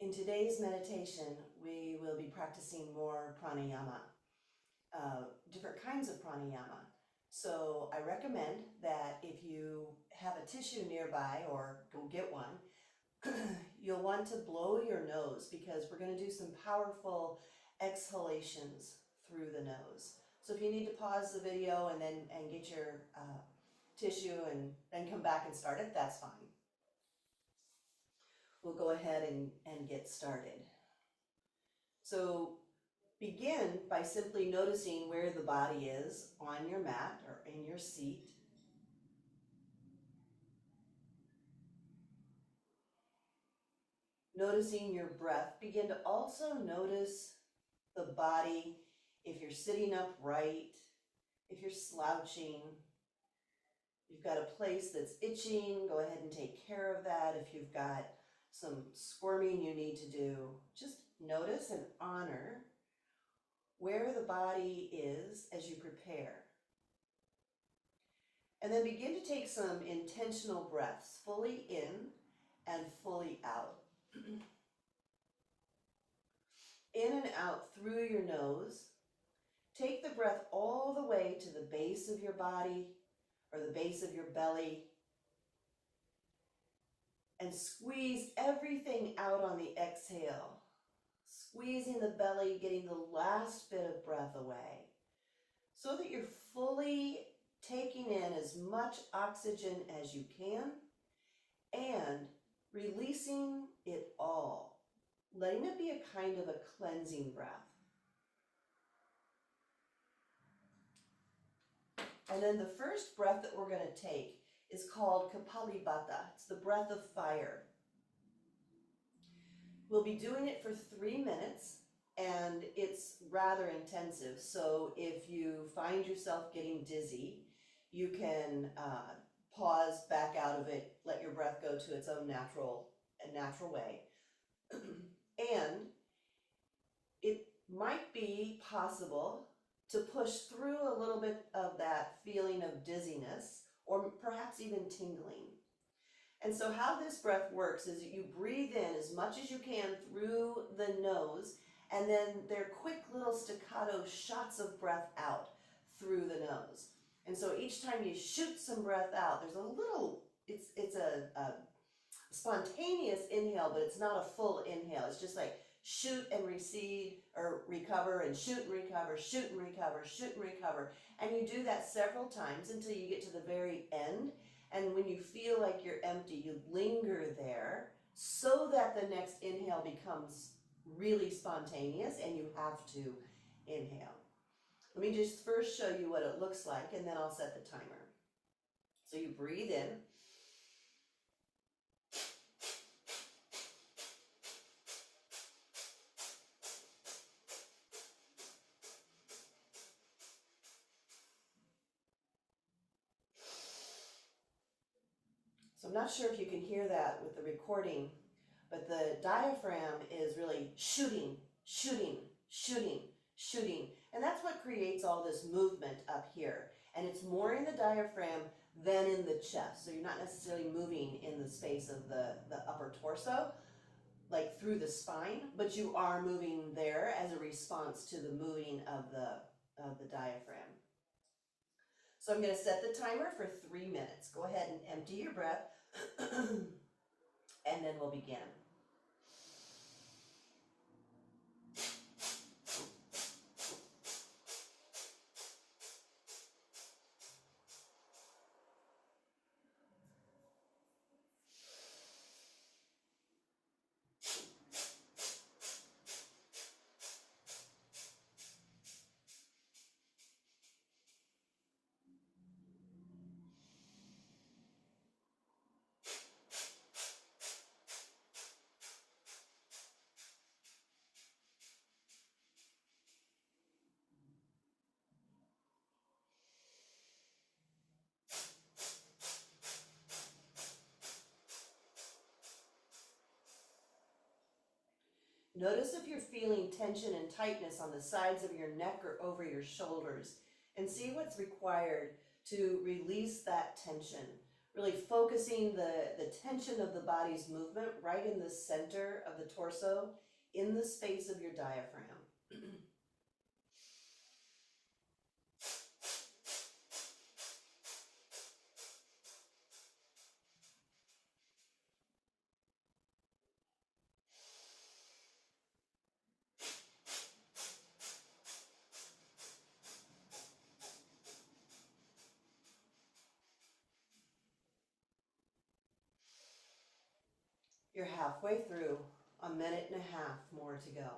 In today's meditation, we will be practicing more pranayama, different kinds of pranayama. So I recommend that if you have a tissue nearby or go get one, you'll want to blow your nose because we're going to do some powerful exhalations through the nose. So if you need to pause the video and get your tissue and then come back and start it, that's fine. We'll go ahead and get started. So begin by simply noticing where the body is on your mat or in your seat. Noticing your breath. Begin to also notice the body if you're sitting upright, if you're slouching. If you've got a place that's itching, go ahead and take care of that. If you've got some squirming you need to do, just notice and honor where the body is as you prepare. And then begin to take some intentional breaths, fully in and fully out. In and out through your nose. Take the breath all the way to the base of your body or the base of your belly. And squeeze everything out on the exhale. Squeezing the belly, getting the last bit of breath away. So that you're fully taking in as much oxygen as you can and releasing it all. Letting it be a kind of a cleansing breath. And then the first breath that we're going to take is called Kapalabhati. It's the breath of fire. We'll be doing it for 3 minutes, and it's rather intensive. So if you find yourself getting dizzy, you can pause, back out of it, let your breath go to its own natural way. And it might be possible to push through a little bit of that feeling of dizziness or perhaps even tingling. And so how this breath works is that you breathe in as much as you can through the nose, and then there are quick little staccato shots of breath out through the nose. And so each time you shoot some breath out, there's a little, it's a spontaneous inhale, but it's not a full inhale. It's just like shoot and recede or recover and shoot and recover, shoot and recover, shoot and recover. And you do that several times until you get to the very end. And when you feel like you're empty, you linger there so that the next inhale becomes really spontaneous and you have to inhale. Let me just first show you what it looks like and then I'll set the timer. So you breathe in. So I'm not sure if you can hear that with the recording, but the diaphragm is really shooting, shooting, shooting, shooting. And that's what creates all this movement up here. And it's more in the diaphragm than in the chest. So you're not necessarily moving in the space of the upper torso, like through the spine, but you are moving there as a response to the moving of the diaphragm. So I'm going to set the timer for 3 minutes. Go ahead and empty your breath, and then we'll begin. Notice if you're feeling tension and tightness on the sides of your neck or over your shoulders, and see what's required to release that tension. Really focusing the tension of the body's movement right in the center of the torso, in the space of your diaphragm. You're halfway through, a minute and a half more to go.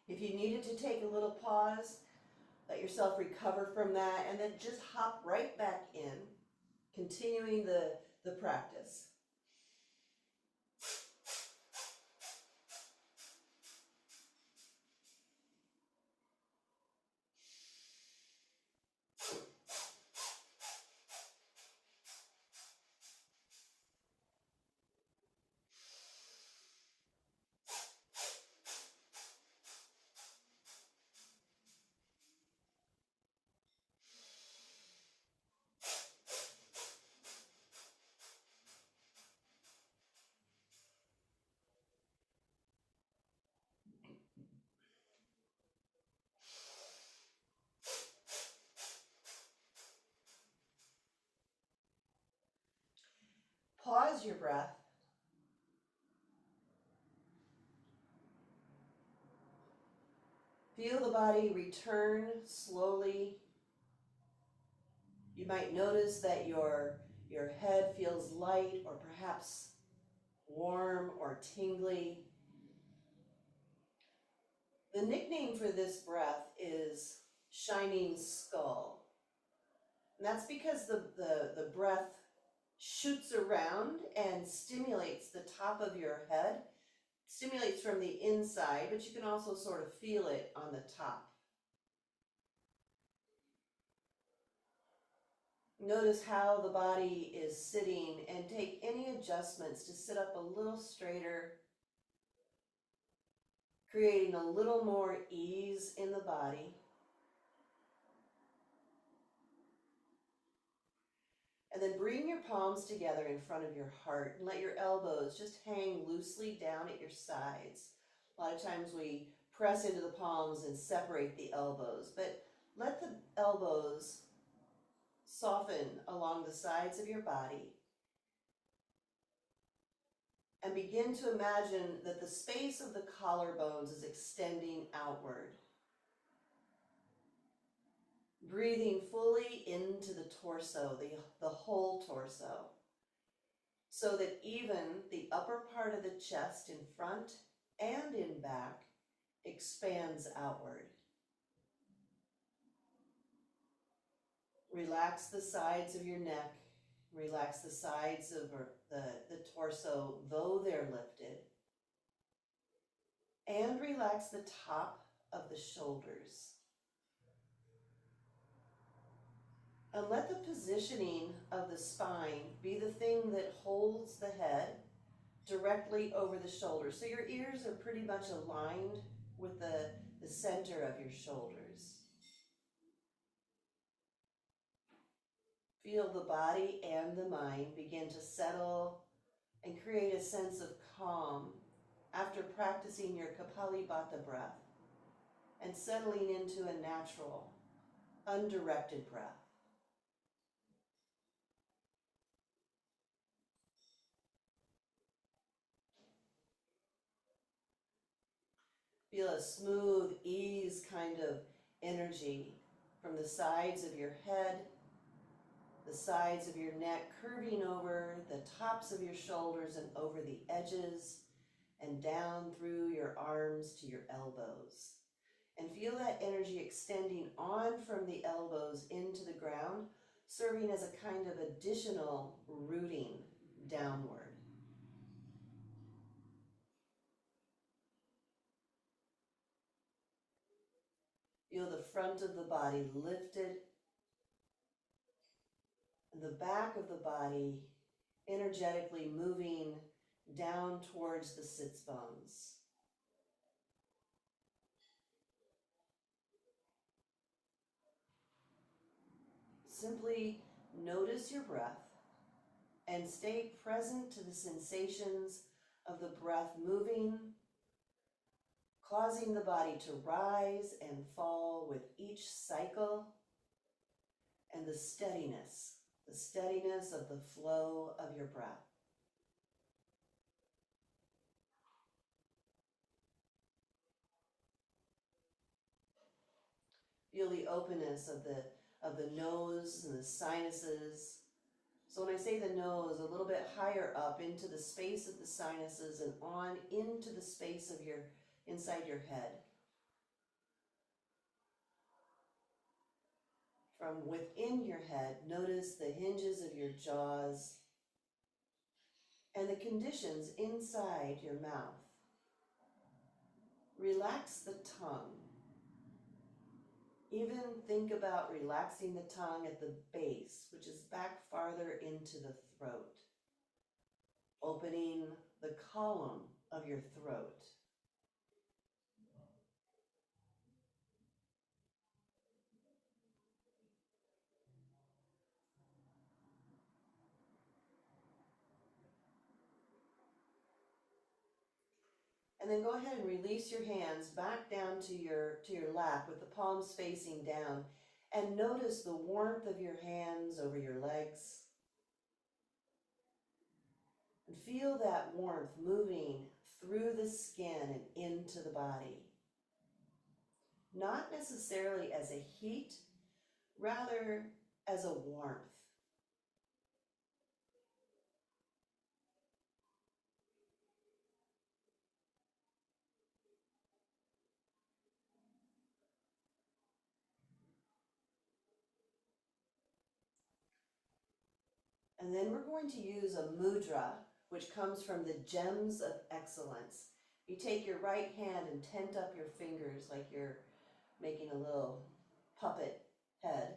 If you needed to take a little pause, let yourself recover from that, and then just hop right back in, continuing the practice. Pause your breath. Feel the body return slowly. You might notice that your head feels light or perhaps warm or tingly. The nickname for this breath is shining skull. And that's because the breath shoots around and stimulates the top of your head, stimulates from the inside, but you can also sort of feel it on the top. Notice how the body is sitting and take any adjustments to sit up a little straighter, creating a little more ease in the body. And then bring your palms together in front of your heart and let your elbows just hang loosely down at your sides. A lot of times we press into the palms and separate the elbows, but let the elbows soften along the sides of your body. And begin to imagine that the space of the collarbones is extending outward. Breathing fully into the torso, the whole torso, so that even the upper part of the chest in front and in back expands outward. Relax the sides of your neck, relax the sides of the torso, though they're lifted, and relax the top of the shoulders. And let the positioning of the spine be the thing that holds the head directly over the shoulders. So your ears are pretty much aligned with the center of your shoulders. Feel the body and the mind begin to settle and create a sense of calm after practicing your Kapalabhati breath and settling into a natural, undirected breath. Feel a smooth ease kind of energy from the sides of your head, the sides of your neck, curving over the tops of your shoulders and over the edges and down through your arms to your elbows. And feel that energy extending on from the elbows into the ground, serving as a kind of additional rooting downward. Feel the front of the body lifted, and the back of the body energetically moving down towards the sits bones. Simply notice your breath and stay present to the sensations of the breath moving, causing the body to rise and fall with each cycle, and the steadiness of the flow of your breath. Feel the openness of the nose and the sinuses. So when I say the nose, a little bit higher up into the space of the sinuses and on into the space of inside your head. From within your head, notice the hinges of your jaws and the conditions inside your mouth. Relax the tongue. Even think about relaxing the tongue at the base, which is back farther into the throat. Opening the column of your throat. And then go ahead and release your hands back down to your lap with the palms facing down. And notice the warmth of your hands over your legs. And feel that warmth moving through the skin and into the body. Not necessarily as a heat, rather as a warmth. And then we're going to use a mudra, which comes from the gems of excellence. You take your right hand and tent up your fingers like you're making a little puppet head.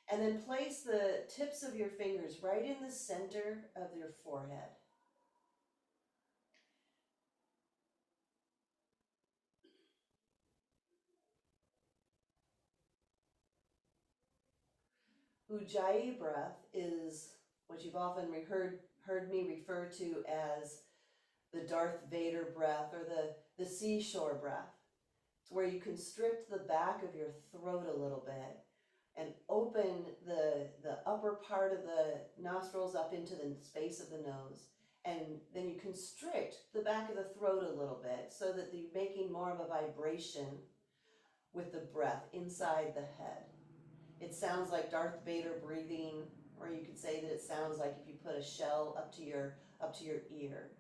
And then place the tips of your fingers right in the center of your forehead. Ujjayi breath is what you've often heard me refer to as the Darth Vader breath or the seashore breath. It's where you constrict the back of your throat a little bit and open the upper part of the nostrils up into the space of the nose. And then you constrict the back of the throat a little bit so that you're making more of a vibration with the breath inside the head. It sounds like Darth Vader breathing, or you could say that it sounds like if you put a shell up to your ear.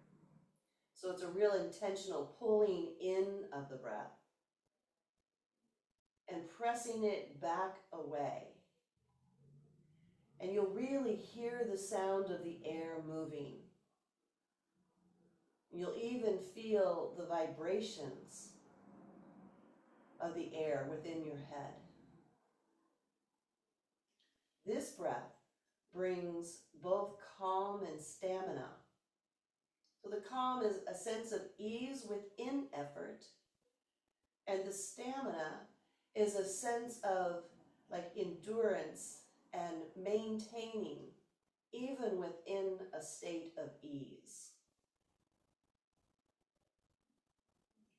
So it's a real intentional pulling in of the breath and pressing it back away. And you'll really hear the sound of the air moving. You'll even feel the vibrations of the air within your head. This breath brings both calm and stamina. So the calm is a sense of ease within effort, and the stamina is a sense of like endurance and maintaining even within a state of ease.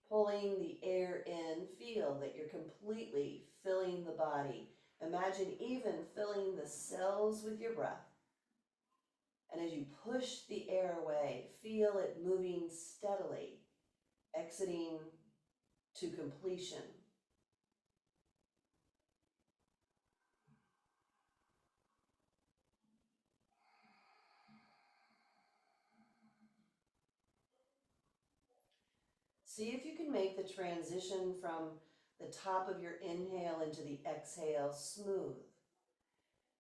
Pulling the air in, feel that you're completely filling the body. Imagine even filling the cells with your breath. And as you push the air away, feel it moving steadily, exiting to completion. See if you can make the transition from the top of your inhale into the exhale smooth.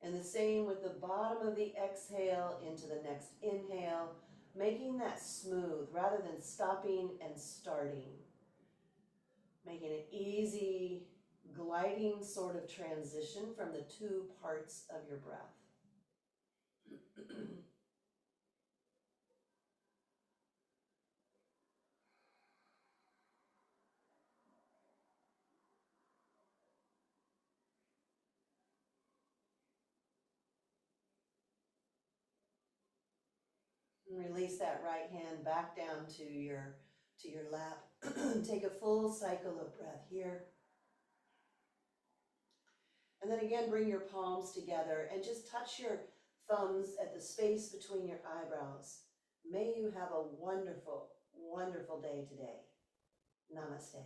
And the same with the bottom of the exhale into the next inhale, making that smooth rather than stopping and starting. Making an easy, gliding sort of transition from the two parts of your breath. Release that right hand back down to your lap. Take a full cycle of breath here. And then again, bring your palms together and just touch your thumbs at the space between your eyebrows. May you have a wonderful, wonderful day today. Namaste.